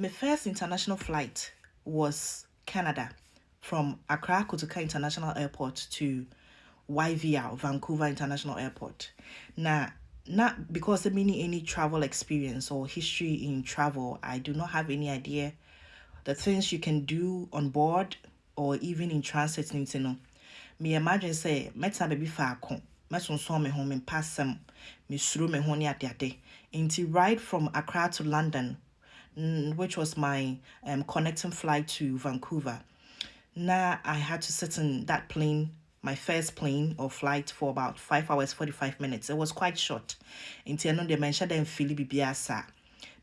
My first international flight was Canada, from Accra Kotoka International Airport to YVR, Vancouver International Airport. Now, not because of any travel experience or history in travel, I do not have any idea the things you can do on board or even in transit. Me imagine say meta baby faako mesonson me ho me passam me suro me ho ne ade ade right from Accra to London, which was my connecting flight to Vancouver. Now I had to sit in that plane, my first plane or flight, for about 5 hours 45 minutes. It was quite short. Until I know they mentioned them Philly Bibiasa.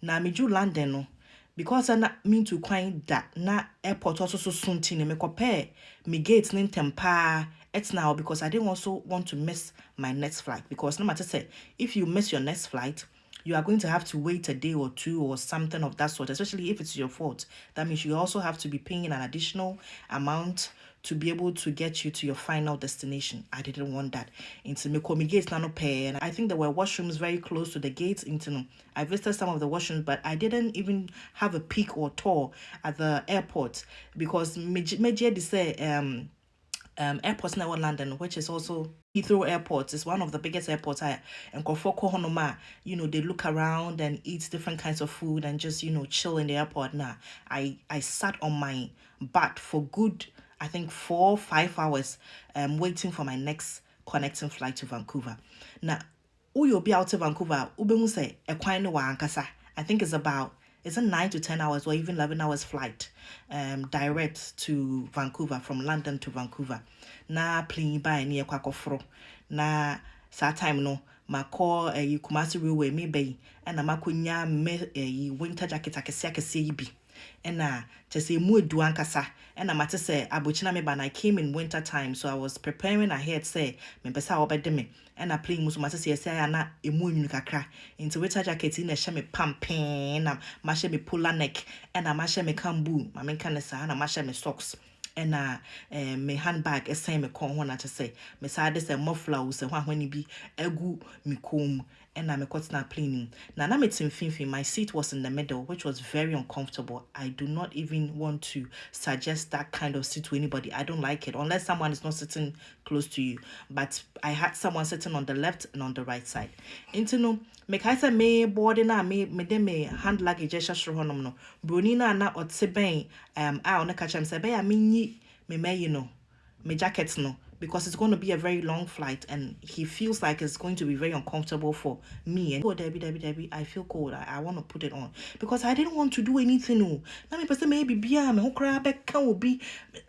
Now me do London no, because I not mean to quite that na airport also so soon tin me compare me gates nin tempa it's now because I didn't also want to miss my next flight, because no matter say if you miss your next flight, you are going to have to wait a day or two or something of that sort, especially if it's your fault. That means you also have to be paying an additional amount to be able to get you to your final destination. I didn't want that. Into me komi gates nano pay, and I think there were washrooms very close to the gates. Into I visited some of the washrooms, but I didn't even have a peek or tour at the airport because me say airports now in London, which is also Heathrow Airport, is one of the biggest airports. And they look around and eat different kinds of food and just chill in the airport. Now, I sat on my butt for good, I think 4 or 5 hours, waiting for my next connecting flight to Vancouver. Now, you'll be out to Vancouver. Ube say a quine wa ankasa. I think it's a 9 to 10 hours or even 11 hours flight direct to Vancouver, from London to Vancouver. Na plane by near Kwakofro. Na sa time no ma call Kumasi Railway me bay and a makunya me winter jacket akese bi. And to say mu du ankasa and I say abuchina me ban I came in winter time, so I was preparing ahead say me pesa obede me and I playing musu mate say na emu nyu kakra into winter jacket in a she me pampen na ma she me polar neck and I ma she me kambu ma me kan sa na ma she me socks and me handbag esen me kon ho na to say me sa de say muffler wo say hwan bi egu me kom and I'm a cotton plane. Now I'm finfin. My seat was in the middle, which was very uncomfortable. I do not even want to suggest that kind of seat to anybody. I don't like it unless someone is not sitting close to you. But I had someone sitting on the left and on the right side. Into me kaisa me board na me hand luggage shashro honom no. Bruni na otse ben I on catch him say be me me jackets no, because it's going to be a very long flight and he feels like it's going to be very uncomfortable for me. And Debbie, I feel cold. I want to put it on because I didn't want to do anything. No, let me person maybe be me who cry back can be.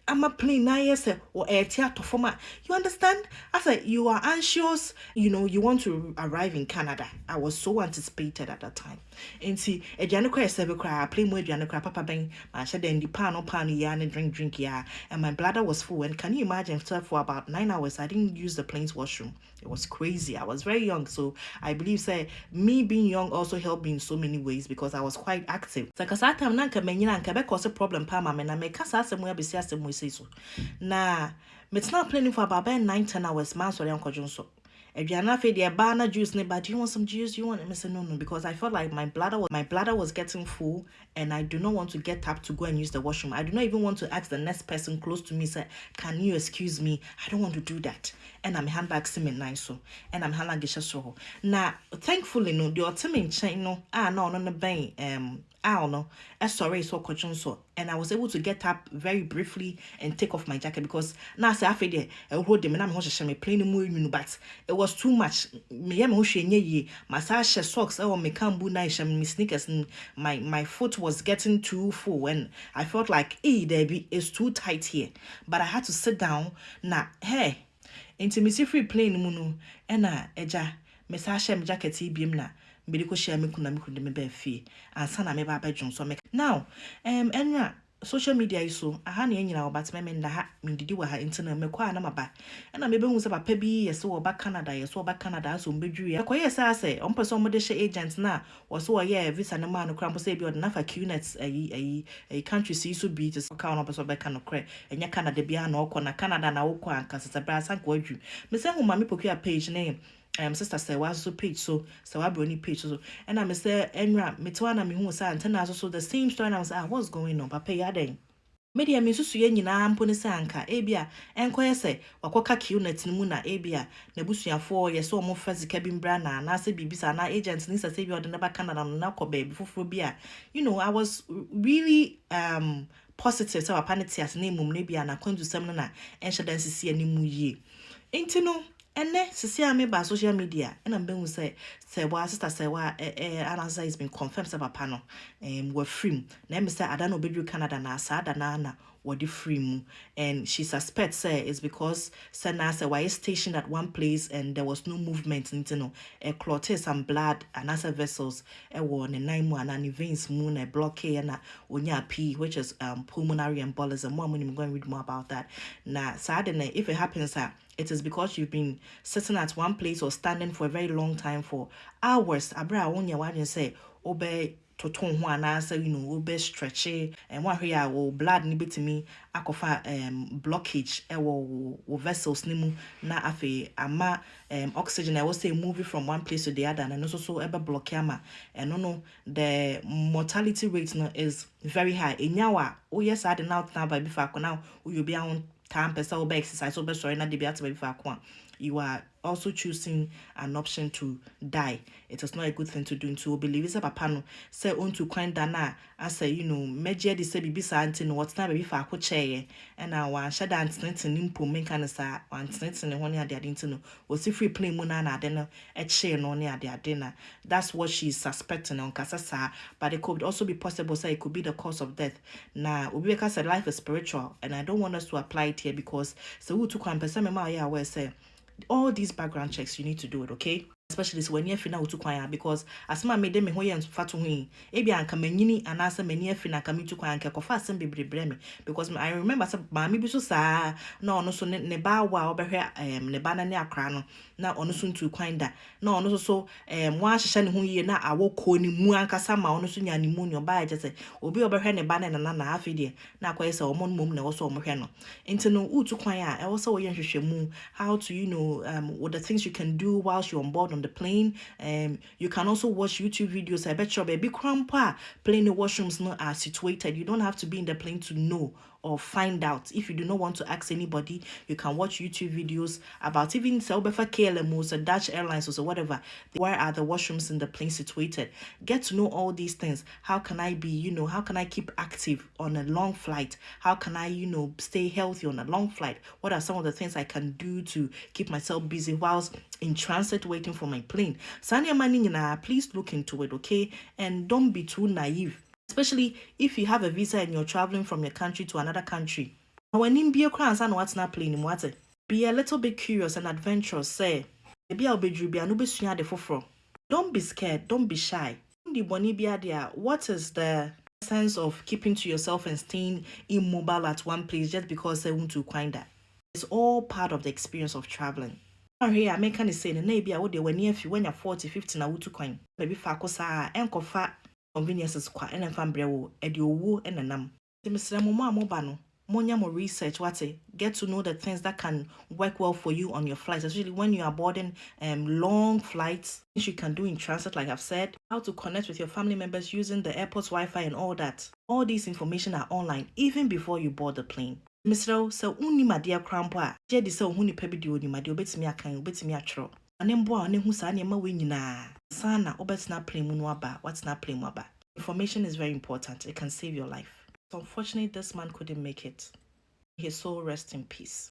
I'm a plane or a theater format. You understand? I said you are anxious. You want to arrive in Canada. I was so anticipated at that time. And see, a January cry, play more January Papa Bang. I said then the pan ya and drink ya, and my bladder was full. And can you imagine for about 9 hours I didn't use the plane's washroom? It was crazy. I was very young, so I believe me being young also helped me in so many ways because I was quite active. So cause that time nanka menyina nka be cause problem pa ma me na me kasa asem we besi asem we say so. Na me not planning for about 9-10 hours man so yanko jonso. If you're not the banana juice, but do you want some juice? You want it? I said no, because I felt like my bladder was getting full, and I do not want to get up to go and use the washroom. I do not even want to ask the next person close to me, say, "Can you excuse me?" I don't want to do that. And I'm handbag simming nice so, and I'm handbag so. Now, thankfully, no, the ultimate chain no, no, bang, I don't know. Sorry, so so, and I was able to get up very briefly and take off my jacket because now I feel there. I hold them and I'm going to me plain more, but it was too much. Me am massage socks or me kambu nice and me sneakers and my foot was getting too full and I felt like Debbie is too tight here. But I had to sit down. Now, hey, intimacy free plane munu and eja massage jacket beam na. Medical share me kuna me be fee and sana me ba bedroom so me now enra social media iso aha na enyina obat me nda ha me didi wa ha internet me kwa na maba na me be hu se papa bi yes wo ba Canada so mbedwi ya koye say on person mo de she agent na wo so ye visa na ma no kra mpo say bi na fa QNet ayi country si so bi to ka on person be ka no kra enya Canada bia na okọ na Canada na okọ anka se bra san ko adwu me say hu ma me pokua page name sister Sewa so page so Sewa Brony page so and I'm say Enra Mitwana me who say and so the same story and I was what's going on papa yaden media me susu ye nyina mpo ne sanka ebia enkoye se wakoka QNet mu na ebia na busuafo ye so mo fasika bi mbra na se bibisa na agent ni se bi odene ba Canada na ko baby foforo bia I was really positive so papa ne tias na emum ne bia na kwandu sem na enhye dan sisi animu yie intino ene sisi ame ba social media na mbe hu se Sewa sister Sewa anasa has been confirmed say papa no were free na me say ada no bedru Canada na asa ada na were free mu and she suspects say it's because Sana say why stationed at one place and there was no movement intino clotted some blood and as vessels were ne nine mu and veins mu na blockade na onya p which is pulmonary embolism more I'm going to read more about that na sadly if it happens it is because you've been sitting at one place or standing for a very long time for hours. Abra onya wadin say obey to ton ho anasa obey stretchy and one here will blood ni bitimi akofa blockage wo vessels ni mu na afi ama oxygen I will say moving from one place to the other and also so ebe block ama and no the mortality rate no is very high. Enyawa oh yes I didn't now by before now you be on time per se exercise so sorry na debate before you are also choosing an option to die. It is not a good thing to do. To believe is a papa no say on to coin dana I say meje de say bibi sa anti no what time be fa chair and I wan shada antin nimpo men kan sa antin ne ho ne ade ade no was free play mu na ade no e chair no ne ade ade na that's what she's suspecting on kasa but it could also be possible say it could be the cause of death. Na obi ka say life is spiritual and I don't want us to apply it here because so who to kwan person me ma ya we say all these background checks you need to do it, okay? Especially when you're finna to kwaya because as my made me hoye and fatu hui ebi anka manyini and asa many fina kami to kwaya anka kofa sem bebre because I remember some mami biso sa no no so ne ba wa obehwe ne ba na ne akra no na ono so ntu kwanda na ono so wa hyehyɛ ne ho yie na awoko ni mu anka sama ono so nya ne mu nyo ba je se obi obehwe ne ba na na afi de na akoye se omo mom na wo so omo hwe no enti no utu kwaya e wo se wo ye hwehwɛ mu how to what the things you can do whilst you're on board on the plane. You can also watch YouTube videos. I bet your baby grandpa plane the washrooms not are situated. You don't have to be in the plane to know or find out. If you do not want to ask anybody, you can watch YouTube videos about even Selbefa KLM or Dutch Airlines or whatever. Where are the washrooms in the plane situated? Get to know all these things. How can I be, how can I keep active on a long flight? How can I, stay healthy on a long flight? What are some of the things I can do to keep myself busy whilst in transit waiting for my plane? Sanya Manina, please look into it, okay? And don't be too naive. Especially if you have a visa and you're traveling from your country to another country. When in be a crown and what's not playing what be a little bit curious and adventurous, say. Maybe I'll be the don't be scared, don't be shy. What is the sense of keeping to yourself and staying immobile at one place just because they want to find that? It's all part of the experience of traveling. Here, I make kind of say, maybe I would when you're 40, 50 na wutu coin. Maybe fakosa enko fa conveniences kwa and fambreo ediowo and nam. The Mr. Moma Mobano, Monya more research what get to know the things that can work well for you on your flights, especially when you are boarding long flights. Things you can do in transit, like I've said, how to connect with your family members using the airport's Wi-Fi and all that. All these information are online even before you board the plane. Mr. So uni madia crampa, Jedi so huni pebidio ni madio betimi akan betimi atro. Anembo a ne hu sa ne ma we nyina. Sana obetina plane mu no aba, what's not plane mu aba. Information is very important. It can save your life. So unfortunately, this man couldn't make it. His soul rest in peace.